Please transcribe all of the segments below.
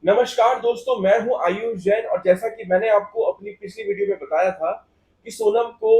नमस्कार दोस्तों, मैं हूं आयुष जैन और जैसा कि मैंने आपको अपनी पिछली वीडियो में बताया था कि सोनम को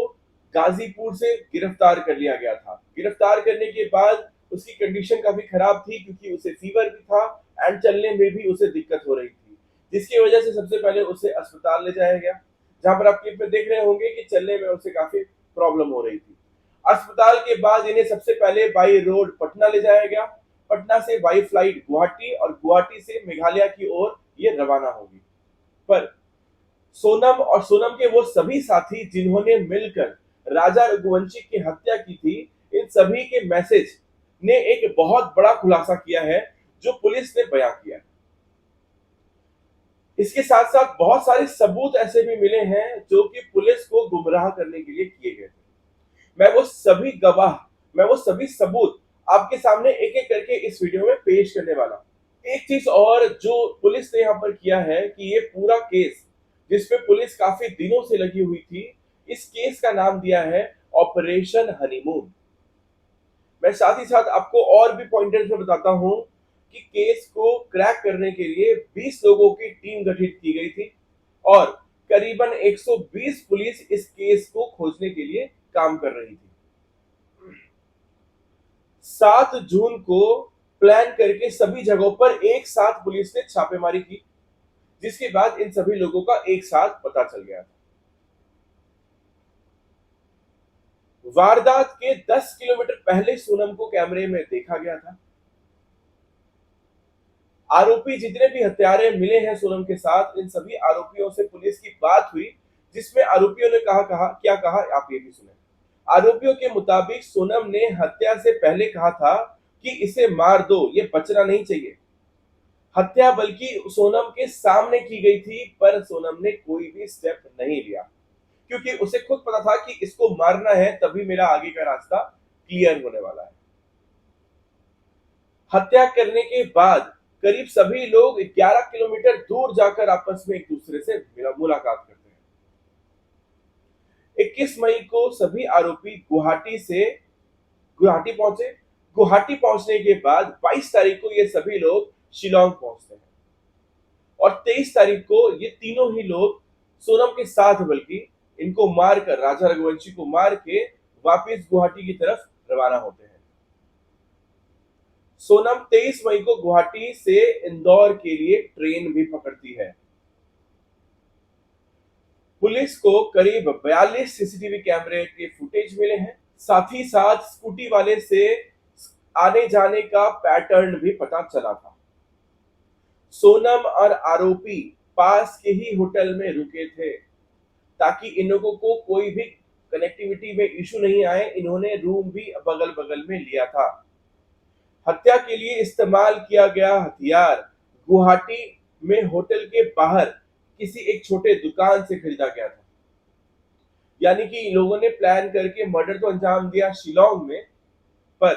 गाजीपुर से गिरफ्तार कर लिया गया था। गिरफ्तार करने के बाद उसकी कंडीशन काफी खराब थी क्योंकि उसे फीवर भी था एंड चलने में भी उसे दिक्कत हो रही थी, जिसकी वजह से सबसे पहले उसे अस्पताल ले जाया गया, जहां पर आप क्लिप में देख रहे होंगे कि चलने में उसे काफी प्रॉब्लम हो रही थी। अस्पताल के बाद इन्हें सबसे पहले बाई रोड पटना ले जाया गया। पटना से बाई फ्लाइट गुवाहाटी और गुवाहाटी से मेघालय की ओर ये रवाना होगी। पर सोनम और सोनम के वो सभी साथी जिन्होंने मिलकर राजा रघुवंशी की हत्या की थी, इन सभी के मैसेज ने एक बहुत बड़ा खुलासा किया है जो पुलिस ने बयां किया। इसके साथ साथ बहुत सारे सबूत ऐसे भी मिले हैं जो कि पुलिस को गुमराह करने के लिए किए गए थे। मैं वो सभी गवाह, मैं वो सभी सबूत आपके सामने एक एक करके इस वीडियो में पेश करने वाला हूं। एक चीज और जो पुलिस ने यहाँ पर किया है कि ये पूरा केस जिसपे पुलिस काफी दिनों से लगी हुई थी, इस केस का नाम दिया है ऑपरेशन हनीमून। मैं साथ ही साथ आपको और भी पॉइंटर्स में बताता हूं कि केस को क्रैक करने के लिए 20 लोगों की टीम गठित की गई थी और करीबन 120 पुलिस इस केस को खोजने के लिए काम कर रही थी। 7 जून को प्लान करके सभी जगहों पर एक साथ पुलिस ने छापेमारी की, जिसके बाद इन सभी लोगों का एक साथ पता चल गया था। वारदात के 10 किलोमीटर पहले सोनम को कैमरे में देखा गया था। आरोपी जितने भी हत्यारे मिले हैं सोनम के साथ, इन सभी आरोपियों से पुलिस की बात हुई, जिसमें आरोपियों ने कहा कहा क्या कहा आप ये भी सुने। आरोपियों के मुताबिक सोनम ने हत्या से पहले कहा था कि इसे मार दो, ये बचना नहीं चाहिए। हत्या बल्कि सोनम के सामने की गई थी, पर सोनम ने कोई भी स्टेप नहीं लिया क्योंकि उसे खुद पता था कि इसको मारना है तभी मेरा आगे का रास्ता क्लियर होने वाला है। हत्या करने के बाद करीब सभी लोग 11 किलोमीटर दूर जाकर आपस में एक दूसरे से मुलाकात करते हैं। 21 मई को सभी आरोपी गुवाहाटी पहुंचे। गुवाहाटी पहुंचने के बाद 22 तारीख को ये सभी लोग शिलोंग पहुंचते हैं और 23 तारीख को ये तीनों ही लोग सोनम के साथ, बल्कि इनको मारकर, राजा रघुवंशी को मार के वापिस गुवाहाटी की तरफ रवाना होते हैं। सोनम 23 मई को गुवाहाटी से इंदौर के लिए ट्रेन भी पकड़ती है। पुलिस को करीब 42 सीसीटीवी कैमरे के फुटेज मिले हैं। साथ ही साथ स्कूटी वाले से आने जाने का पैटर्न भी पता चला था। सोनम और आरोपी पास के ही होटल में रुके थे ताकि इन लोगों को कोई भी कनेक्टिविटी में इशू नहीं आए। इन्होंने रूम भी बगल बगल में लिया था। हत्या के लिए इस्तेमाल किया गया हथियार गुवाहाटी में होटल के बाहर किसी एक छोटे दुकान से खरीदा गया था। यानी कि लोगों ने प्लान करके मर्डर तो अंजाम दिया शिलोंग में, पर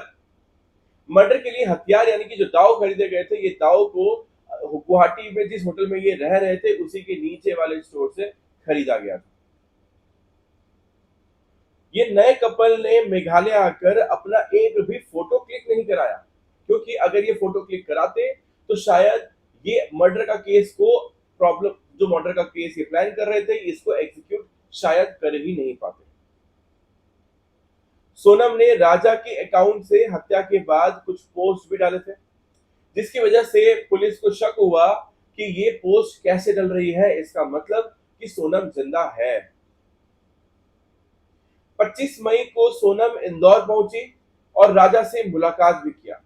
मर्डर के लिए हथियार यानी कि जो दाव खरीदे गए थे, ये दाव को गुवाहाटी में जिस होटल में ये रह रहे थे उसी के नीचे वाले स्टोर से खरीदा गया था। ये नए कपल ने मेघालय आकर अपना एक भी फोटो क्लिक नहीं कराया, क्योंकि अगर ये फोटो क्लिक कराते तो शायद ये मर्डर का केस को प्रॉब्लम, जो मर्डर का केस ये प्लान कर रहे थे, इसको एग्जीक्यूट शायद कर ही नहीं पाते। सोनम ने राजा के अकाउंट से हत्या के बाद कुछ पोस्ट भी डाले थे, जिसकी वजह से पुलिस को शक हुआ कि ये पोस्ट कैसे डल रही है, इसका मतलब कि सोनम जिंदा है। 25 मई को सोनम इंदौर पहुंची और राजा से मुलाकात भी किया।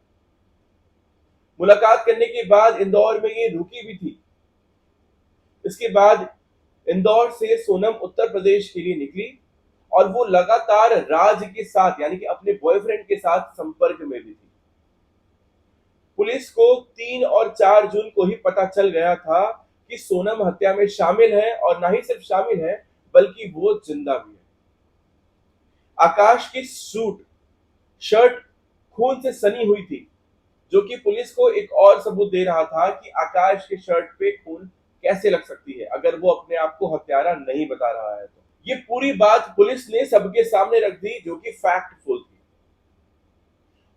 मुलाकात करने के बाद इंदौर में ये रुकी भी थी। इसके बाद इंदौर से सोनम उत्तर प्रदेश के लिए निकली और वो लगातार राज के साथ यानी कि अपने बॉयफ्रेंड के साथ संपर्क में भी थी। पुलिस को 3 और 4 जून को ही पता चल गया था कि सोनम हत्या में शामिल है और ना ही सिर्फ शामिल है बल्कि वो जिंदा भी है। आकाश की शर्ट खून से सनी हुई थी, जो कि पुलिस को एक और सबूत दे रहा था कि आकाश के शर्ट पे खून कैसे लग सकती है अगर वो अपने आप को हत्यारा नहीं बता रहा है। तो ये पूरी बात पुलिस ने सबके सामने रख दी, जो कि फैक्टफुल थी।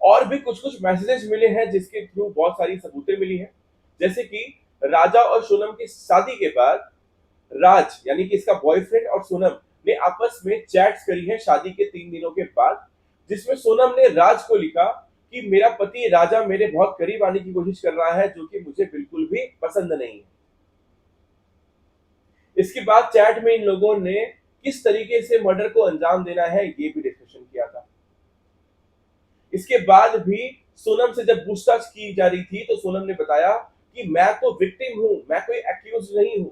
और भी कुछ कुछ मैसेजेस मिले हैं जिसके थ्रू बहुत सारी सबूतें मिली हैं, जैसे कि राजा और सोनम की शादी के बाद राज यानी कि इसका बॉयफ्रेंड और सोनम ने आपस में चैट्स करी है शादी के 3 दिनों के बाद, जिसमें सोनम ने राज को लिखा कि मेरा पति राजा मेरे बहुत करीब आने की कोशिश कर रहा है, जो कि मुझे बिल्कुल भी पसंद नहीं है। इसके बाद चैट में इन लोगों ने किस तरीके से मर्डर को अंजाम देना है ये भी डिस्कशन किया था। इसके बाद भी सोनम से जब पूछताछ की जा रही थी तो सोनम ने बताया कि मैं तो विक्टिम हूं, मैं कोई एक्यूज नहीं हूं।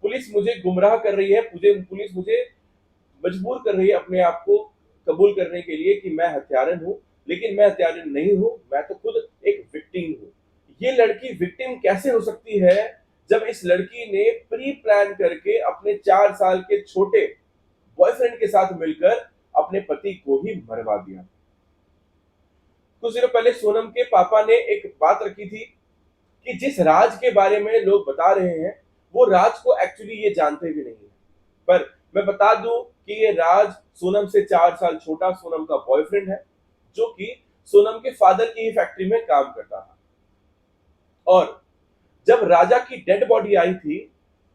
पुलिस मुझे गुमराह कर रही है, पुलिस मुझे मजबूर कर रही है अपने आप को कबूल करने के लिए कि मैं हत्यारन हूं, लेकिन मैं हत्यारन नहीं हूं, मैं तो खुद एक विक्टिम हूं। ये लड़की विक्टिम कैसे हो सकती है जब इस लड़की ने प्री प्लान करके अपने 4 साल के छोटे बॉयफ्रेंड के साथ मिलकर अपने पति को ही मरवा दिया। कुछ दिनों पहले सोनम के पापा ने एक बात रखी थी कि जिस राज के बारे में लोग बता रहे हैं वो राज को एक्चुअली ये जानते भी नहीं है। पर मैं बता दूं कि ये राज सोनम से 4 साल छोटा सोनम का बॉयफ्रेंड है, जो कि सोनम के फादर की ही फैक्ट्री में काम करता था। और जब राजा की डेड बॉडी आई थी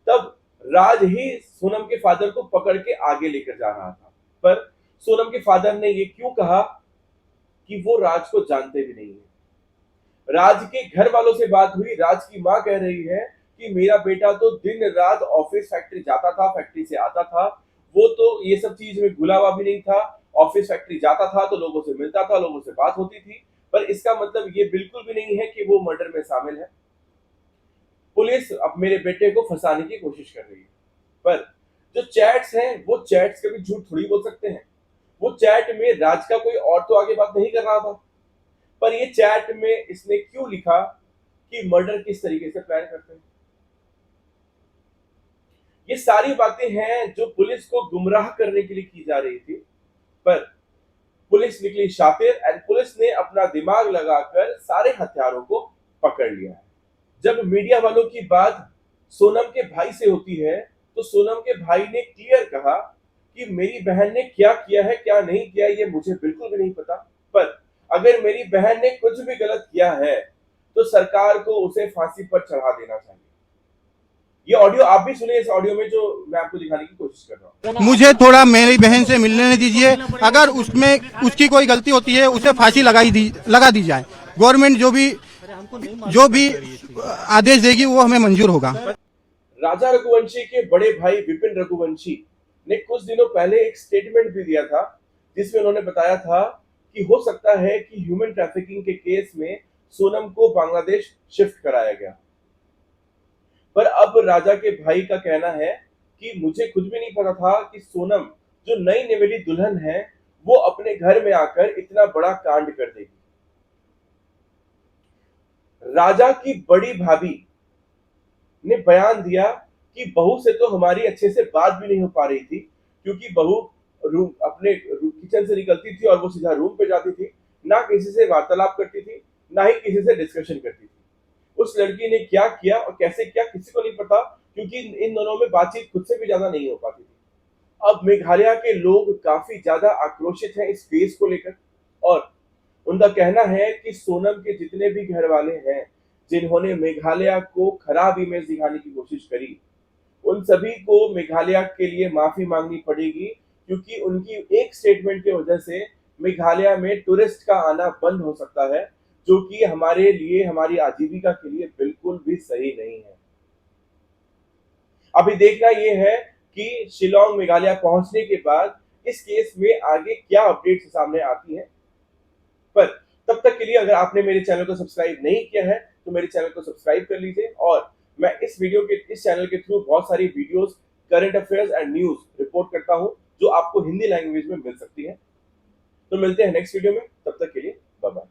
तब राज ही सोनम के फादर को पकड़ के आगे लेकर जा रहा था। पर सोनम के फादर ने ये क्यों कहा कि वो राज को जानते भी नहीं है। राज के घर वालों से बात हुई, राज की मां कह रही है कि मेरा बेटा तो दिन रात ऑफिस फैक्ट्री जाता था, फैक्ट्री से आता था, वो तो ये सब चीज में घुला हुआ भी नहीं था। ऑफिस फैक्ट्री जाता था तो लोगों से मिलता था, लोगों से बात होती थी, पर इसका मतलब ये बिल्कुल भी नहीं है कि वो मर्डर में शामिल है। पुलिस अब मेरे बेटे को फंसाने की कोशिश कर रही है। पर जो चैट्स हैं वो चैट्स कभी झूठ थोड़ी बोल सकते हैं। वो चैट में राज का कोई और तो आगे बात नहीं कर रहा था, पर ये चैट में इसने क्यों लिखा कि मर्डर किस तरीके से प्लान करते हैं। ये सारी बातें हैं जो पुलिस को गुमराह करने के लिए की जा रही थी, पर पुलिस निकली शातिर एंड पुलिस ने अपना दिमाग लगाकर सारे हथियारों को पकड़ लिया है। जब मीडिया वालों की बात सोनम के भाई से होती है तो सोनम के भाई ने क्लियर कहा कि मेरी बहन ने क्या किया है क्या नहीं किया ये मुझे बिल्कुल भी नहीं पता, पर अगर मेरी बहन ने कुछ भी गलत किया है तो सरकार को उसे फांसी पर चढ़ा देना चाहिए। ये ऑडियो आप भी सुने, इस ऑडियो में जो मैं आपको दिखाने की कोशिश कर रहा हूँ। मुझे थोड़ा मेरी बहन से मिलने दीजिए, अगर उसमें उसकी कोई गलती होती है उसे फांसी लगा दी जाए। गवर्नमेंट जो भी आदेश देगी वो हमें मंजूर होगा। राजा रघुवंशी के बड़े भाई विपिन रघुवंशी ने कुछ दिनों पहले एक स्टेटमेंट भी दिया था, जिसमें उन्होंने बताया था कि हो सकता है कि ह्यूमन ट्रैफिकिंग के केस में सोनम को बांग्लादेश शिफ्ट कराया गया। पर अब राजा के भाई का कहना है कि मुझे खुद भी नहीं पता था कि सोनम जो नई निवेली दुल्हन है वो अपने घर में आकर इतना बड़ा कांड कर देगी। राजा की बड़ी भाभी ने बयान दिया कि बहू से तो हमारी अच्छे से बात भी नहीं हो पा रही थी, क्योंकि बहू रूम अपने किचन से निकलती थी और वो सीधा रूम पे जाती थी, ना किसी से वार्तालाप करती थी, ना ही किसी से डिस्कशन करती थी। उस लड़की ने क्या किया और कैसे किया किसी को नहीं पता, क्योंकि इन दोनों में बातचीत खुद से भी ज्यादा नहीं हो पाती थी। अब मेघालय के लोग काफी ज्यादा आक्रोशित हैं इस केस को लेकर, और उनका कहना है कि सोनम के जितने भी घर वाले हैं जिन्होंने मेघालय को खराब इमेज दिखाने की कोशिश करी, उन सभी को मेघालय के लिए माफी मांगनी पड़ेगी, क्योंकि उनकी एक स्टेटमेंट की वजह से मेघालय में टूरिस्ट का आना बंद हो सकता है, जो कि हमारे लिए हमारी आजीविका के लिए बिल्कुल भी सही नहीं है। अभी देखना ये है कि शिलोंग मेघालय पहुंचने के बाद इस केस में आगे क्या अपडेट्स सामने आती हैं। पर तब तक के लिए अगर आपने मेरे चैनल को सब्सक्राइब नहीं किया है तो मेरे चैनल को सब्सक्राइब कर लीजिए, और मैं इस चैनल के थ्रू बहुत सारी videos, current affairs and news report करता हूं जो आपको हिंदी लैंग्वेज में मिल सकती है। तो मिलते हैं नेक्स्ट वीडियो में, तब तक के लिए बाय बाय।